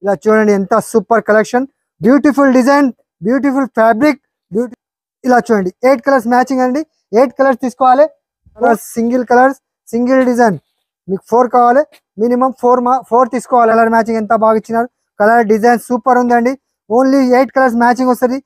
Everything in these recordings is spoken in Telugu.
ఇలా చూడండి ఎంత super collection, beautiful design, beautiful fabric, beauty ఇలా చూడండి 8 కలర్స్ మ్యాచింగ్ అండి. 8 కలర్స్ తీసుకోవాలి. Colours single design. మీకు 4 కావాలి, మినిమం 4 తీసుకోవాలి. కలర్ మ్యాచింగ్ ఎంత బాగా ఇచ్చినారు, కలర్ డిజైన్ సూపర్ ఉందండి. ఓన్లీ 8 కలర్స్ మ్యాచింగ్ వస్తుంది.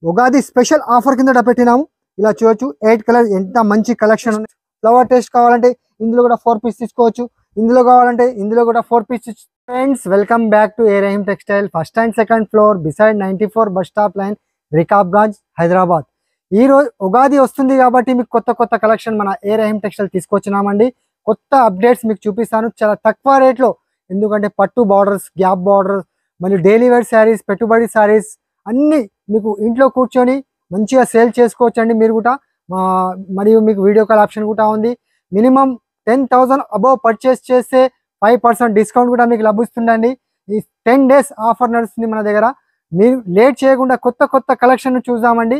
ఉగాది స్పెషల్ ఆఫర్ కింద పెట్టినాము. ఇలా చూడొచ్చు 8 కలర్స్ ఎంత మంచి కలెక్షన్ ఉంది. ఫ్లవర్ టేస్ట్ కావాలంటే ఇందులో కూడా 4 పీస్ తీసుకోవచ్చు, ఇందులో కావాలంటే ఇందులో కూడా 4 piece. Friends welcome back to A Rahim textile, first and second floor beside 94 bus stop line, Rikabganj, Hyderabad. ఈ రోజు ఉగాది వస్తుంది కాబట్టి మీకు కొత్త కొత్త కలెక్షన్ మన ఏ రహీమ్ టెక్స్టైల్ తీసుకొచ్చినామండి. కొత్త అప్డేట్స్ మీకు చూపిస్తాను చాలా తక్కువ రేట్లో. ఎందుకంటే పట్టు బార్డర్స్, గ్యాప్ బార్డర్స్, మరియు డైలీ వేర్ శారీస్, పెట్టుబడి శారీస్ అన్నీ మీకు ఇంట్లో కూర్చొని మంచిగా సేల్ చేసుకోవచ్చు అండి మీరు కూడా. మరియు మీకు వీడియో కాల్ ఆప్షన్ కూడా ఉంది. మినిమం 10,000 అబోవ్ పర్చేస్ చేస్తే 5% డిస్కౌంట్ కూడా మీకు లభిస్తుందండి. ఈ 10 days ఆఫర్ నడుస్తుంది మన దగ్గర. మీరు లేట్ చేయకుండా కొత్త కొత్త కలెక్షన్ చూద్దామండి.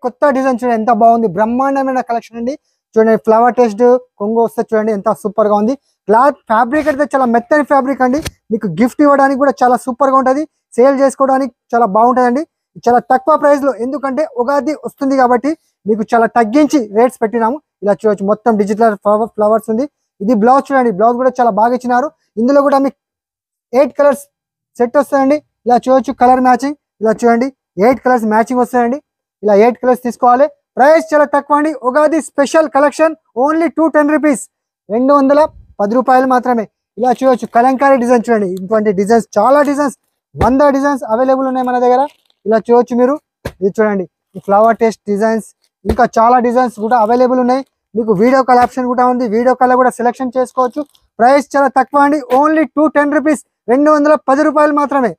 కొత్త డిజైన్ చూడండి ఎంత బాగుంది, బ్రహ్మాండమైన కలెక్షన్ అండి. చూడండి ఫ్లవర్ టెస్ట్ కొంగు వస్తే చూడండి ఎంత సూపర్ గా ఉంది. క్లాత్ ఫ్యాబ్రిక్ అయితే చాలా మెత్తని ఫ్యాబ్రిక్ అండి. మీకు గిఫ్ట్ ఇవ్వడానికి కూడా చాలా సూపర్ గా ఉంటుంది, సేల్ చేసుకోవడానికి చాలా బాగుంటుందండి. చాలా తక్కువ ప్రైస్ లో, ఎందుకంటే ఉగాది వస్తుంది కాబట్టి మీకు చాలా తగ్గించి రేట్స్ పెట్టినాము. ఇలా చూడొచ్చు మొత్తం డిజిటల్ ఫ్లవర్స్ ఉంది. ఇది బ్లౌజ్ చూడండి, బ్లౌజ్ కూడా చాలా బాగా ఇచ్చినారు. ఇందులో కూడా మీకు 8 కలర్స్ సెట్ వస్తాయండి. ఇలా చూడొచ్చు కలర్ మ్యాచింగ్. ఇలా చూడండి 8 కలర్స్ మ్యాచింగ్ వస్తాయండి. ఇలా 8 కలర్స్ తీసుకోవాలి. ప్రైస్ చాలా తక్కువ అండి. Ugadi special collection only 210 rupees, 210 రూపాయలు మాత్రమే. ఇలా చూడొచ్చు కలంకారీ డిజైన్ చూడండి. ఇటువంటి డిజైన్స్ చాలా డిజైన్స్ 100 డిజైన్స్ అవైలబుల్ ఉన్నాయి మన దగ్గర. ఇలా చూడొచ్చు మీరు. ఇది చూడండి ఈ ఫ్లవర్ టెస్ట్ డిజైన్స్, ఇంకా చాలా డిజైన్స్ కూడా అవైలబుల్ ఉన్నాయి. మీకు వీడియో కాల్ ఆప్షన్ కూడా ఉంది, వీడియో కాల్ కూడా సెలెక్షన్ చేసుకోవచ్చు. ప్రైస్ చాలా తక్కువ అండి, ఓన్లీ 210 రూపీస్, 210 రూపాయలు మాత్రమే.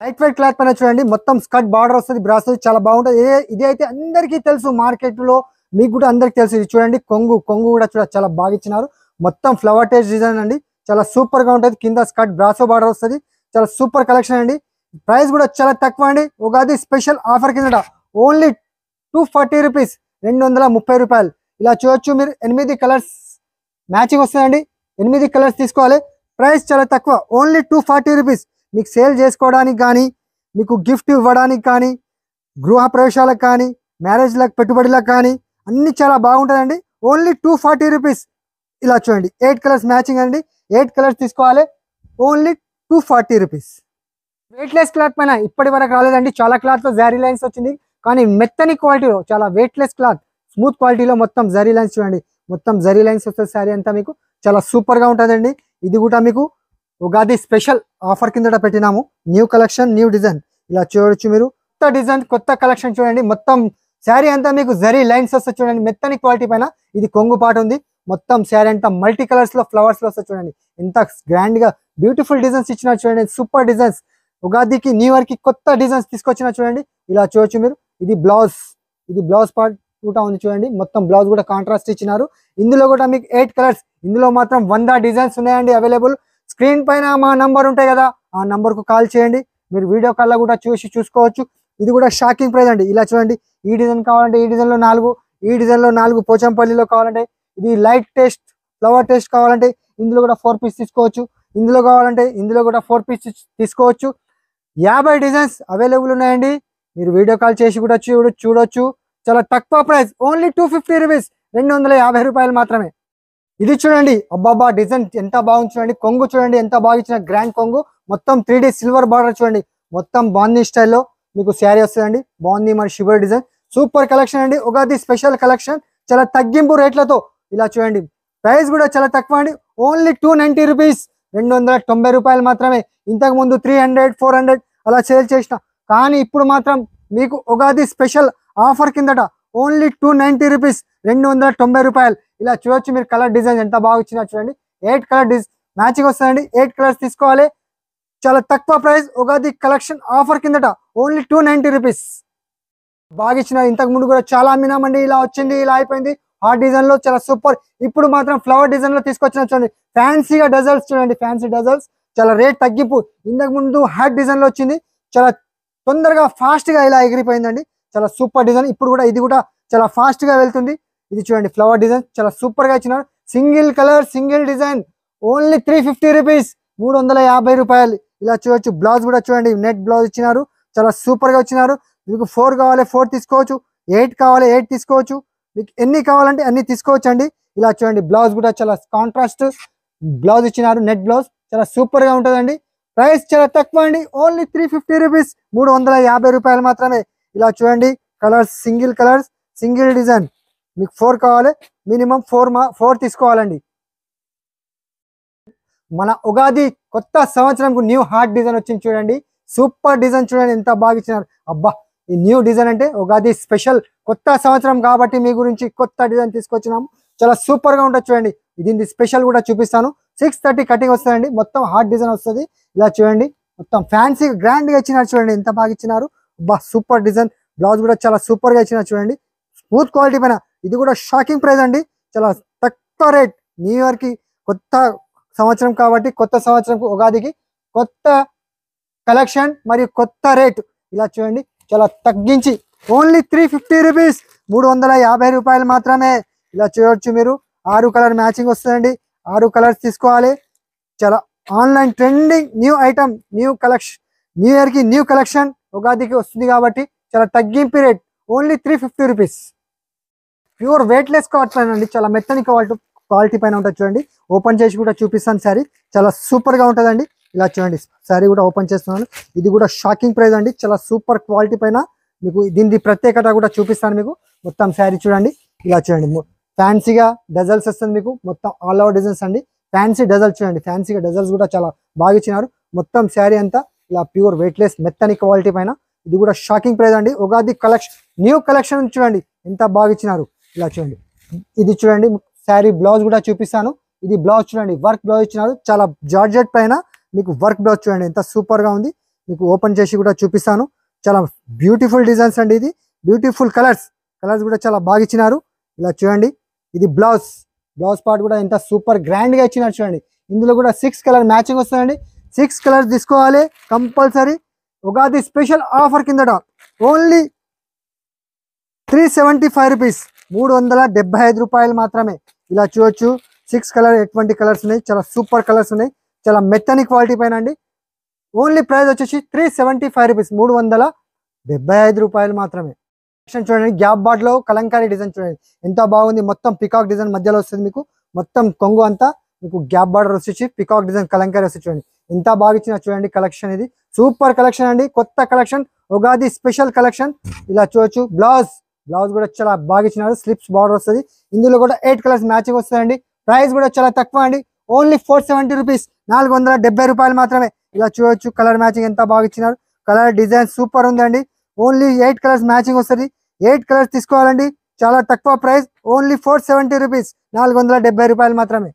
లైట్ వెయిట్ క్లాత్ పైన చూడండి మొత్తం స్కర్ట్ బార్డర్ వస్తుంది, బ్రాస్ చాలా బాగుంటుంది. ఇది అయితే అందరికీ తెలుసు, మార్కెట్ లో మీకు కూడా అందరికి తెలుసు. ఇది చూడండి కొంగు కూడా చాలా బాగా ఇచ్చినారు. మొత్తం ఫ్లవర్ టేస్ట్ డిజైన్ అండి, చాలా సూపర్ గా ఉంటుంది. కింద స్కర్ట్ బ్రాసో బార్డర్ వస్తుంది, చాలా సూపర్ కలెక్షన్ అండి. ప్రైస్ కూడా చాలా తక్కువ అండి. ఉగాది స్పెషల్ ఆఫర్ కింద ఓన్లీ 240 రూపీస్, 230 రూపాయలు. ఇలా చూడొచ్చు మీరు 8 కలర్స్ మ్యాచింగ్ వస్తుందండి. 8 కలర్స్ తీసుకోవాలి. ప్రైస్ చాలా తక్కువ, ఓన్లీ 240 రూపీస్. మీకు సేల్ చేసుకోవడానికి కానీ, మీకు గిఫ్ట్ ఇవ్వడానికి కానీ, గృహ ప్రవేశాలకు కానీ, మ్యారేజ్లకు పెట్టుబడులకు కానీ అన్ని చాలా బాగుంటుందండి. Only 240 rupees. ఇలా చూడండి 8 కలర్స్ మ్యాచింగ్ అండి. 8 కలర్స్ తీసుకోవాలి, ఓన్లీ 240 రూపీస్. వెయిట్లెస్ క్లాత్ పైన ఇప్పటి వరకు రాలేదండి. చాలా క్లాత్ లో జరీ లైన్స్ వచ్చింది, కానీ మెత్తని క్వాలిటీలో చాలా వెయిట్లెస్ క్లాత్, స్మూత్ క్వాలిటీలో మొత్తం జరీ లైన్స్ చూడండి. మొత్తం జరీ లైన్స్ వస్తుంది శారీ అంతా, మీకు చాలా సూపర్ గా ఉంటుందండి. ఇది కూడా మీకు ఉగాది స్పెషల్ ఆఫర్ కింద పెట్టినాము. New collection, new design. ఇలా చూడొచ్చు మీరు కొత్త డిజైన్, కొత్త కలెక్షన్ చూడండి. మొత్తం శారీ అంతా మీకు జరీ లైన్స్ వస్తుంది చూడండి, మెత్తని క్వాలిటీ పైన. ఇది కొంగు పాట ఉంది. మొత్తం శారీ అంతా మల్టీ కలర్స్ లో ఫ్లవర్స్ లో వస్తుంది చూడండి. ఎంత గ్రాండ్ గా బ్యూటిఫుల్ డిజైన్స్ ఇచ్చినారు చూడండి, సూపర్ డిజైన్స్. ఉగాదికి న్యూ ఇయర్ కి కొత్త డిజైన్స్ తీసుకొచ్చిన చూడండి. ఇలా చూడొచ్చు మీరు. ఇది బ్లౌజ్ పార్ట్ కూడా ఉంది చూడండి. మొత్తం బ్లౌజ్ కూడా కాంట్రాస్ట్ ఇచ్చినారు. ఇందులో కూడా మీకు 8 కలర్స్, ఇందులో మాత్రం 100 డిజైన్స్ ఉన్నాయండి అవైలబుల్. స్క్రీన్ పైన మా నంబర్ ఉంటాయి కదా, ఆ నంబర్ కు కాల్ చేయండి. మీరు వీడియో కాల్ కూడా చూసుకోవచ్చు. ఇది కూడా షాకింగ్ ప్రైస్ అండి. ఇలా చూడండి, ఈ డిజైన్ కావాలంటే ఈ డిజైన్ లో 4, ఈ డిజైన్ లో 4, పోచంపల్లిలో కావాలంటే ఇది లైట్ టేస్ట్, ఫ్లవర్ టేస్ట్ కావాలంటే ఇందులో కూడా 4 పీస్ తీసుకోవచ్చు. ఇందులో కావాలంటే ఇందులో కూడా 4 పీస్ తీసుకోవచ్చు. 50 డిజైన్స్ అవైలబుల్ ఉన్నాయండి. మీరు వీడియో కాల్ చేసి కూడా చూడొచ్చు. చాలా తక్కువ ప్రైస్, ఓన్లీ 250 రూపీస్, 250 రూపాయలు మాత్రమే. ఇది చూడండి, అబ్బాబా డిజైన్ ఎంత బాగుంది చూడండి. కొంగు చూడండి ఎంత బాగా ఇచ్చిన, గ్రాండ్ కొంగు. మొత్తం 3D సిల్వర్ బార్డర్ చూడండి. మొత్తం బాందీ స్టైల్లో మీకు శారీ వస్తుందండి. బాందీ మరి షివర్ డిజైన్, సూపర్ కలెక్షన్ అండి. ఉగాది స్పెషల్ కలెక్షన్, చాలా తగ్గింపు రేట్లతో. ఇలా చూడండి ప్రైస్ కూడా చాలా తక్కువ అండి, ఓన్లీ 290 రూపీస్, 290 రూపాయలు మాత్రమే. ఇంతకు ముందు 300, 400 అలా సేల్ చేసిన, కానీ ఇప్పుడు మాత్రం మీకు ఉగాది స్పెషల్ ఆఫర్ కిందట ఓన్లీ 290 రూపీస్, 290 రూపాయలు. ఇలా చూడొచ్చు మీరు కలర్ డిజైన్ ఎంత బాగా ఇచ్చినా చూడండి. 8 కలర్ మ్యాచింగ్ వస్తుందండి. 8 కలర్స్ తీసుకోవాలి. చాలా తక్కువ ప్రైస్, ఉగాది కలెక్షన్ ఆఫర్ కిందట ఓన్లీ 290 రూపీస్. బాగా ఇచ్చిన. ఇంతకు ముందు కూడా చాలా అమ్మినామండి. ఇలా వచ్చింది, ఇలా అయిపోయింది. హార్ట్ డిజైన్ లో చాలా సూపర్. ఇప్పుడు మాత్రం ఫ్లవర్ డిజైన్ లో తీసుకొచ్చిన చూడండి. ఫ్యాన్సీగా డజల్స్ చూడండి, ఫ్యాన్సీ డజల్స్ చాలా రేట్ తగ్గింపు. ఇంతకు ముందు హార్ట్ డిజైన్ లో వచ్చింది, చాలా తొందరగా ఫాస్ట్ గా ఇలా ఎగిరిపోయిందండి. చాలా సూపర్ డిజైన్. ఇప్పుడు కూడా ఇది కూడా చాలా ఫాస్ట్ గా వెళ్తుంది. ఇది చూడండి ఫ్లవర్ డిజైన్ చాలా సూపర్ గా ఇచ్చినారు. Single colour, single design, only 350 rupees, 350 రూపాయలు. ఇలా చూడొచ్చు. బ్లౌజ్ కూడా చూడండి, నెట్ బ్లౌజ్ ఇచ్చినారు, చాలా సూపర్ గా ఇచ్చినారు. మీకు 4 కావాలి 4 తీసుకోవచ్చు, 8 కావాలి 8 తీసుకోవచ్చు, మీకు ఎన్ని కావాలంటే అన్ని తీసుకోవచ్చు అండి. ఇలా చూడండి, బ్లౌజ్ కూడా చాలా కాంట్రాస్ట్ బ్లౌజ్ ఇచ్చినారు, నెట్ బ్లౌజ్ చాలా సూపర్ గా ఉంటుందండి. ప్రైస్ చాలా తక్కువ అండి, ఓన్లీ 350 రూపీస్, 350 రూపాయలు మాత్రమే. ఇలా చూడండి, కలర్స్ సింగిల్ డిజైన్. మీకు 4 కావాలి, మినిమం 4 తీసుకోవాలండి. మన ఉగాది కొత్త సంవత్సరంకు న్యూ హార్ట్ డిజైన్ వచ్చింది చూడండి, సూపర్ డిజైన్ చూడండి ఎంత బాగా ఇచ్చినారు. అబ్బా, ఈ న్యూ డిజైన్ అంటే ఉగాది స్పెషల్ కొత్త సంవత్సరం కాబట్టి మీ గురించి కొత్త డిజైన్ తీసుకొచ్చినాము, చాలా సూపర్ గా ఉంటుంది చూడండి. దీని స్పెషల్ కూడా చూపిస్తాను. 630 కటింగ్ వస్తుందండి, మొత్తం హార్ట్ డిజైన్ వస్తుంది. ఇలా చూడండి, మొత్తం ఫ్యాన్సీ గ్రాండ్ గా ఇచ్చినారు చూడండి, ఎంత బాగా ఇచ్చినారు. అబ్బా, సూపర్ డిజైన్. బ్లౌజ్ కూడా చాలా సూపర్ గా ఇచ్చినారు చూడండి, స్మూత్ క్వాలిటీ పైన. ఇది కూడా షాకింగ్ ప్రైస్ అండి, చాలా తక్కువ రేట్. న్యూ ఇయర్ కి కొత్త సంవత్సరం కాబట్టి కొత్త సంవత్సరం ఉగాదికి కొత్త కలెక్షన్ మరియు కొత్త రేట్. ఇలా చూడండి, చాలా తగ్గించి ఓన్లీ 350 రూపీస్, 350 రూపాయలు మాత్రమే. ఇలా చూడొచ్చు మీరు, 6 కలర్ మ్యాచింగ్ వస్తుందండి, 6 కలర్స్ తీసుకోవాలి. చాలా online trending new item, new collection, new year కి న్యూ కలెక్షన్ ఉగాదికి వస్తుంది కాబట్టి చాలా తగ్గింపు rate, only 350 rupees. Pure weightless cotton అండి, చాలా మెత్తని క్వాలిటీ పైన ఉంటుంది చూడండి. ఓపెన్ చేసి కూడా చూపిస్తాను శారీ, చాలా సూపర్ గా ఉంటుందండి. ఇలా చూడండి, శారీ కూడా ఓపెన్ చేస్తున్నాను. ఇది కూడా షాకింగ్ ప్రైస్ అండి, చాలా సూపర్ క్వాలిటీ పైన. మీకు దీని ప్రత్యేకత కూడా చూపిస్తాను మీకు. మొత్తం శారీ చూడండి, ఇలా చూడండి, ఫ్యాన్సీగా డజల్స్ వస్తుంది మీకు, మొత్తం ఆల్ ఓవర్ డిజైన్స్ అండి. ఫ్యాన్సీ డజల్స్ చూడండి, ఫ్యాన్సీగా డజల్స్ కూడా చాలా బాగా ఇచ్చినారు. మొత్తం శారీ అంతా ఇలా ప్యూర్ వెయిట్లెస్ మెత్తని క్వాలిటీ పైన. ఇది కూడా షాకింగ్ ప్రైస్ అండి. ఉగాది కలెక్షన్, న్యూ కలెక్షన్ చూడండి ఎంత బాగా ఇచ్చినారు. ఇలా చూడండి, ఇది చూడండి శారీ బ్లౌజ్ కూడా చూపిస్తాను. ఇది బ్లౌజ్ చూడండి, వర్క్ బ్లౌజ్ ఇచ్చినారు, చాలా జార్జెట్ పైన మీకు వర్క్ బ్లౌజ్ చూడండి ఎంత సూపర్ గా ఉంది. మీకు ఓపెన్ చేసి కూడా చూపిస్తాను. చాలా బ్యూటిఫుల్ డిజైన్స్ అండి, ఇది బ్యూటిఫుల్ కలర్స్ కూడా చాలా బాగా ఇచ్చినారు. ఇలా చూడండి, ఇది బ్లౌజ్ పార్ట్ కూడా ఎంత సూపర్ గ్రాండ్ గా ఇచ్చినారు చూడండి. ఇందులో కూడా 6 కలర్ మ్యాచింగ్ వస్తుందండి, 6 కలర్స్ తీసుకోవాలి కంపల్సరీ. ఉగాది స్పెషల్ ఆఫర్ కిందట ఓన్లీ 375 రూపీస్, 375 రూపాయలు మాత్రమే. ఇలా చూడొచ్చు, 6 కలర్ ఎటువంటి కలర్స్ ఉన్నాయి, చాలా సూపర్ కలర్స్ ఉన్నాయి, చాలా మెత్తని క్వాలిటీ పైన అండి. ఓన్లీ ప్రైస్ వచ్చేసి 375 రూపీస్, 375 రూపాయలు మాత్రమే. చూడండి, గ్యాప్ బార్డ్ లో కలంకారీ డిజైన్ చూడండి ఎంత బాగుంది. మొత్తం పికాక్ డిజైన్ మధ్యలో వస్తుంది మీకు, మొత్తం కొంగు అంతా మీకు గ్యాప్ బార్డర్ వచ్చేసి పికాక్ డిజైన్ కలంకారీ వస్తుంది చూడండి ఎంత బాగా ఇచ్చిన చూడండి. కలెక్షన్ ఇది సూపర్ కలెక్షన్ అండి, కొత్త కలెక్షన్, ఉగాది స్పెషల్ కలెక్షన్. ఇలా చూడొచ్చు, బ్లౌజ్ కూడా చాలా బాగా ఇచ్చినారు, స్లిప్స్ బార్డర్ వస్తుంది. ఇందులో కూడా 8 కలర్స్ మ్యాచింగ్ వస్తాయండి. ప్రైస్ కూడా చాలా తక్కువ అండి, ఓన్లీ 470 రూపీస్, 470 రూపాయలు మాత్రమే. ఇలా చూడొచ్చు, కలర్ మ్యాచింగ్ ఎంత బాగా ఇచ్చినారు, కలర్ డిజైన్ సూపర్ ఉందండి. ఓన్లీ 8 కలర్స్ మ్యాచింగ్ వస్తుంది, 8 కలర్స్ తీసుకోవాలండి. చాలా తక్కువ ప్రైస్, ఓన్లీ 470 రూపీస్, 470 రూపాయలు మాత్రమే.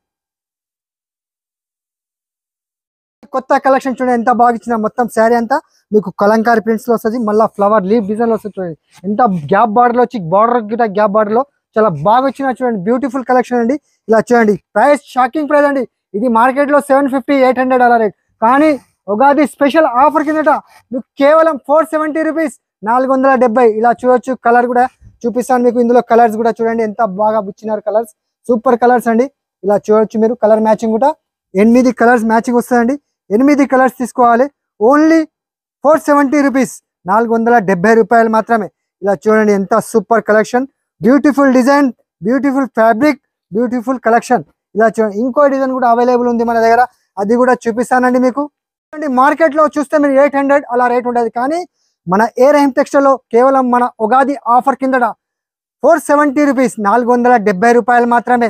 కొత్త కలెక్షన్ చూడండి ఎంత బాగా ఇచ్చిన, మొత్తం శారీ అంతా మీకు కలంకారీ ప్రింట్స్ లో వస్తుంది, మళ్ళీ ఫ్లవర్ లీఫ్ డిజైన్ లో వస్తుంది చూడండి. ఎంత గ్యాప్ బార్డర్ లో వచ్చి బార్డర్ గిట గ్యాప్ బార్డర్ లో చాలా బాగా వచ్చిన చూడండి, బ్యూటిఫుల్ కలెక్షన్ అండి. ఇలా చూడండి, ప్రైస్ షాకింగ్ ప్రైస్ అండి. ఇది మార్కెట్ లో 750-800 అలా రేట్, కానీ ఉగాది స్పెషల్ ఆఫర్ కిందట మీకు కేవలం 470 రూపీస్, 470. ఇలా చూడొచ్చు, కలర్ కూడా చూపిస్తాను మీకు. ఇందులో కలర్స్ కూడా చూడండి ఎంత బాగా ఇచ్చినారు, కలర్స్ సూపర్ కలర్స్ అండి. ఇలా చూడొచ్చు మీరు, కలర్ మ్యాచింగ్ కూడా 8 కలర్స్ మ్యాచింగ్ వస్తాయండి. 8 కలర్స్ తీసుకోవాలి, ఓన్లీ 470 రూపీస్, 470 రూపాయలు మాత్రమే. ఇలా చూడండి ఎంత super collection, beautiful design, beautiful fabric, beautiful collection. ఇలా చూడండి, ఇంకో డిజైన్ కూడా అవైలబుల్ ఉంది మన దగ్గర, అది కూడా చూపిస్తానండి మీకు. మార్కెట్ లో చూస్తే మీరు 800 అలా రేట్ ఉండదు, కానీ మన ఏ రహీం టెక్స్టైల్ లో కేవలం మన ఉగాది ఆఫర్ కిందట 470 రూపీస్, 470 రూపాయలు మాత్రమే.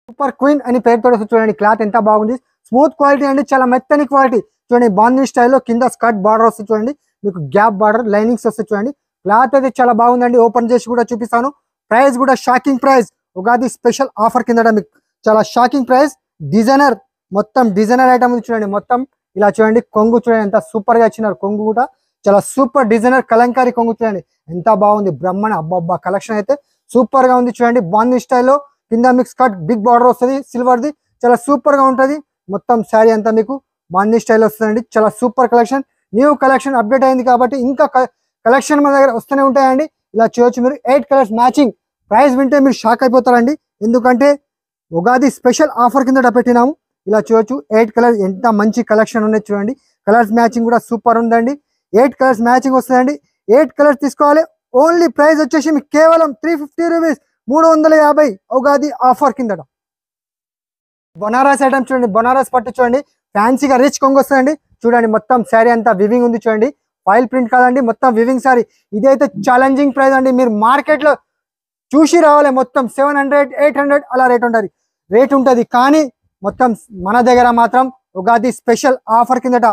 సూపర్ క్వీన్ అని పేరుతో చూడండి, క్లాత్ ఎంత బాగుంది, స్మూత్ క్వాలిటీ అండి, చాలా మెత్తని క్వాలిటీ చూడండి. బాంధీ స్టైల్లో కింద స్కర్ట్ బార్డర్ వస్తుంది చూడండి, మీకు గ్యాప్ బార్డర్ లైనింగ్స్ వస్తుంది చూడండి. క్లాత్ అయితే చాలా బాగుందండి, ఓపెన్ చేసి కూడా చూపిస్తాను. ప్రైస్ కూడా shocking price, Ugadi special offer కిందట మీకు చాలా షాకింగ్ ప్రైస్. డిజైనర్, మొత్తం డిజైనర్ ఐటమ్ చూడండి. మొత్తం ఇలా చూడండి, కొంగు చూడండి ఎంత సూపర్ గా ఇచ్చినారు, కొంగు కూడా చాలా సూపర్ డిజైనర్ కలంకారీ కొంగు చూడండి ఎంత బాగుంది, బ్రహ్మణ అబ్బా కలెక్షన్ అయితే సూపర్ గా ఉంది చూడండి. బాంధీ స్టైల్లో కింద మీకు స్కర్ట్ బిగ్ బార్డర్ వస్తుంది సిల్వర్ది, చాలా సూపర్ గా ఉంటుంది. మొత్తం శారీ అంతా మీకు బాంధీ స్టైల్ వస్తుందండి, చాలా super collection. New collection update అయింది కాబట్టి ఇంకా కలెక్షన్ మన దగ్గర వస్తూనే ఉంటాయండి. ఇలా చూడొచ్చు మీరు, 8 కలర్స్ మ్యాచింగ్. ప్రైస్ వింటే మీరు షాక్ అయిపోతారండి, ఎందుకంటే ఉగాది స్పెషల్ ఆఫర్ కింద పెట్టినాము. ఇలా చూడొచ్చు 8 కలర్స్ ఎంత మంచి కలెక్షన్ ఉన్నాయి చూడండి. కలర్స్ మ్యాచింగ్ కూడా సూపర్ ఉందండి. 8 కలర్స్ మ్యాచింగ్ వస్తుందండి. 8 కలర్స్ తీసుకోవాలి. ఓన్లీ ప్రైస్ వచ్చేసి మీకు కేవలం 350 రూపీస్, 350 ఉగాది ఆఫర్ కిందట. బనారస్ ఐటమ్ చూడండి, బనారస్ పట్టు చూడండి, ఫ్యాన్సీగా రిచ్ కొంగు వస్తుందండి. చూడండి మొత్తం శారీ అంతా వివింగ్ ఉంది చూడండి, ఫైల్ ప్రింట్ కాదండి, మొత్తం వివింగ్ శారీ. ఇదైతే ఛాలెంజింగ్ ప్రైస్ అండి. మీరు మార్కెట్ లో చూసి రావాలి. మొత్తం 700, 800 అలా రేట్ ఉంటుంది. కానీ మొత్తం మన దగ్గర మాత్రం ఉగాది స్పెషల్ ఆఫర్ కిందట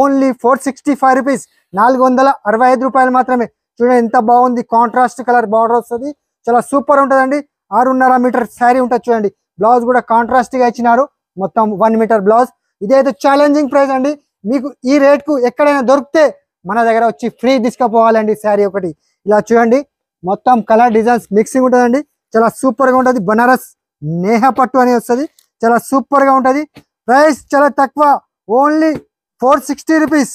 ఓన్లీ 465 రూపీస్, 465 రూపాయలు మాత్రమే. చూడండి ఎంత బాగుంది, కాంట్రాస్ట్ కలర్ బార్డర్ వస్తుంది, చాలా సూపర్ ఉంటుందండి. 6.5 మీటర్ శారీ ఉంటుంది చూడండి. బ్లౌజ్ కూడా కాంట్రాస్ట్ గా ఇచ్చినారు, మొత్తం 1 మీటర్ బ్లౌజ్. ఇదైతే ఛాలెంజింగ్ ప్రైస్ అండి. మీకు ఈ రేట్ కు ఎక్కడైనా దొరికితే మన దగ్గర వచ్చి ఫ్రీ తీసుకుపోవాలండి శారీ ఒకటి. ఇలా చూడండి మొత్తం కలర్ డిజైన్స్ మిక్సింగ్ ఉంటుందండి, చాలా సూపర్ గా ఉంటుంది. బనారస్ నేహ పట్టు అని వస్తుంది, చాలా సూపర్ గా ఉంటుంది. ప్రైస్ చాలా తక్కువ, ఓన్లీ 460 రూపీస్,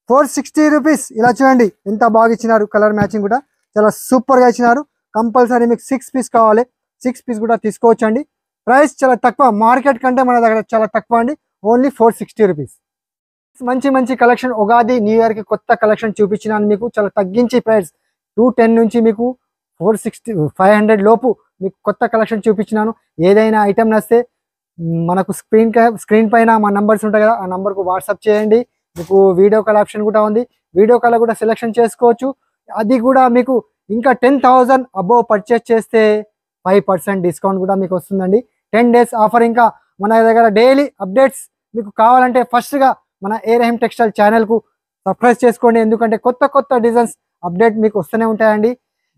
460 రూపీస్. ఇలా చూడండి ఎంత బాగా ఇచ్చినారు, కలర్ మ్యాచింగ్ కూడా చాలా సూపర్ గా ఇచ్చినారు. కంపల్సరీ మీకు 6 పీస్ కావాలి, 6 పీస్ కూడా తీసుకోవచ్చు అండి. ప్రైస్ చాలా తక్కువ, మార్కెట్ కంటే మన దగ్గర చాలా తక్కువ అండి, ఓన్లీ 460 రూపీస్. మంచి మంచి కలెక్షన్ ఉగాది న్యూ ఇయర్ కి కొత్త కలెక్షన్ చూపించినాను మీకు, చాలా తగ్గించి ప్రైస్ 210 నుంచి మీకు 460, 500 లోపు మీకు కొత్త కలెక్షన్ చూపించినాను. ఏదైనా ఐటమ్ నస్తే మనకు స్క్రీన్ పైన మా నంబర్స్ ఉంటాయి కదా, ఆ నంబర్కు వాట్సాప్ చేయండి. మీకు వీడియో కాల్ ఆప్షన్ కూడా ఉంది, వీడియో కాల్ కూడా సెలెక్షన్ చేసుకోవచ్చు. అది కూడా మీకు ఇంకా 10,000 అబోవ్ పర్చేస్ చేస్తే 5% డిస్కౌంట్ కూడా మీకు వస్తుందండి. 10 days ఆఫర్. ఇంకా మన దగ్గర డైలీ అప్డేట్స్ మీకు కావాలంటే ఫస్ట్గా మన ఏ రహీం టెక్స్టైల్ ఛానల్కు సబ్స్క్రైబ్ చేసుకోండి, ఎందుకంటే కొత్త కొత్త డిజైన్స్ అప్డేట్ మీకు వస్తూనే ఉంటాయండి.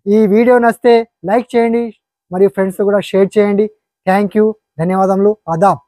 ఈ వీడియో నచ్చితే లైక్ చేయండి, మరియు ఫ్రెండ్స్ కూడా షేర్ చేయండి. థ్యాంక్ యూ, ధన్యవాదములు, ఆదాబ్.